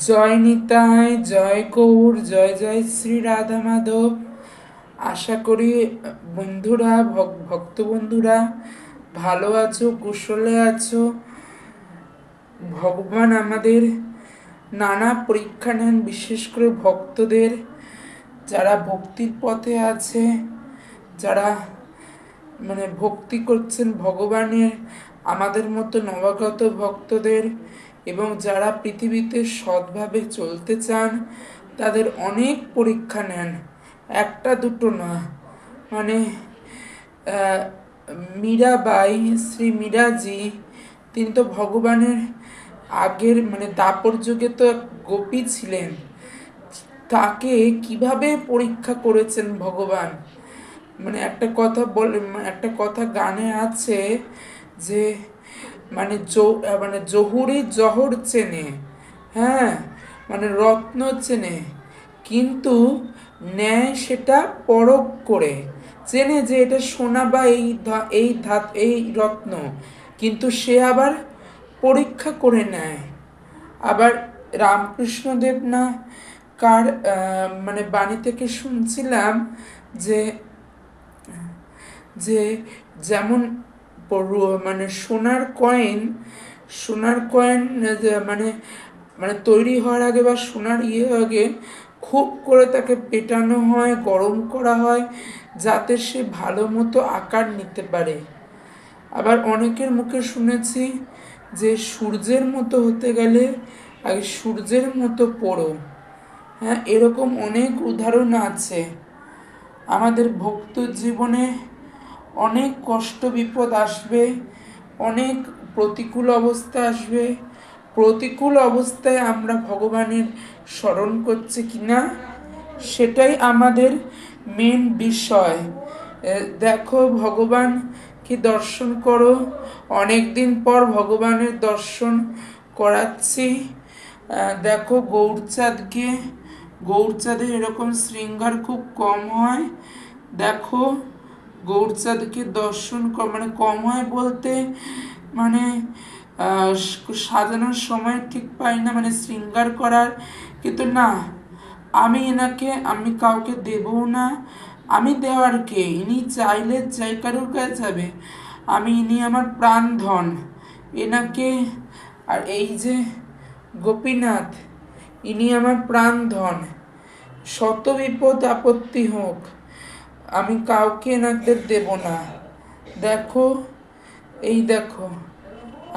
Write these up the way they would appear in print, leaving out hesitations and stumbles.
জয় নিতাই, জয় গৌর, জয় জয় শ্রী রাধা মাধব। আশা করি বন্ধুরা, ভক্ত বন্ধুরা ভালো আছো, কুশলে আছো। ভগবান আমাদের নানা পরীক্ষা নেন, বিশেষ করে ভক্তদের, যারা ভক্তির পথে আছে, যারা ভক্তি করছেন ভগবানের, আমাদের মতো নবাগত ভক্তদের, এবং যারা পৃথিবীতে সৎভাবে চলতে চান তাদের অনেক পরীক্ষা নেন, একটা দুটো না। মীরাবাই, শ্রী মীরাজি, তিনি তো ভগবানের আগের দাপর যুগে তো গোপী ছিলেন, তাকে কিভাবে পরীক্ষা করেছেন ভগবান। একটা কথা গানে আছে যে জহুরি জহর চেনে, হ্যাঁ, রত্ন চেনে, কিন্তু ন্যায় সেটা পরখ করে চেনে যে এটা সোনা বা এই রত্ন, কিন্তু সে আবার পরীক্ষা করে নেয়। আবার রামকৃষ্ণদেব না কার বাণী থেকে শুনছিলাম যে যে যেমন সোনার কয়েন তৈরি হওয়ার আগে বা সোনার আগে খুব করে তাকে পেটানো হয়, গরম করা হয়, যাতে সে ভালো মতো আকার নিতে পারে। আবার অনেকের মুখে শুনেছি যে সূর্যের মতো হতে গেলে আগে সূর্যের মতো পড়ো। হ্যাঁ, এরকম অনেক উদাহরণ আছে। আমাদের ভক্ত জীবনে অনেক কষ্ট বিপদ আসবে, অনেক প্রতিকূল অবস্থা আসবে। প্রতিকূল অবস্থায় আমরা ভগবানের স্মরণ করছি কিনা সেটাই আমাদের মেন বিষয়। দেখো, ভগবানকে দর্শন করো, অনেক দিন পর ভগবানের দর্শন করাচ্ছি। দেখো, গৌরচাঁদের এরকম শৃঙ্গার খুব কম হয়। দেখো, গৌরচাঁদকে দর্শন কম হয় বলতে সাজানোর সময় ঠিক পাই না, শৃঙ্গার করার, কিন্তু না, আমি কাউকে দেবও না। আমি দেওয়ার কে? ইনি চাইলে যাই কারুর কাছে যাবে। ইনি আমার প্রাণ ধন এনাকে। আর এই যে গোপীনাথ, ইনি আমার প্রাণ ধন। শত বিপদ আপত্তি হোক, আমি কাউকে এনাদের দেব না। দেখো,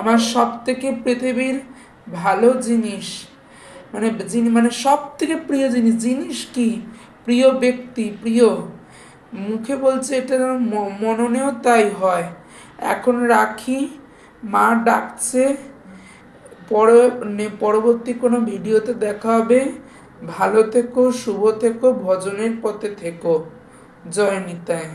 আমার সব থেকে পৃথিবীর ভালো জিনিস, সব থেকে প্রিয় জিনিস কি? প্রিয় ব্যক্তি, প্রিয়, মুখে বলছে এটা মননেও তাই হয়। এখন রাখি, মা ডাকছে, পরবর্তী কোনো ভিডিওতে দেখা হবে। ভালো থেকো, শুভ থেকো, ভজনের পথে থেকো। জয় নিতাই।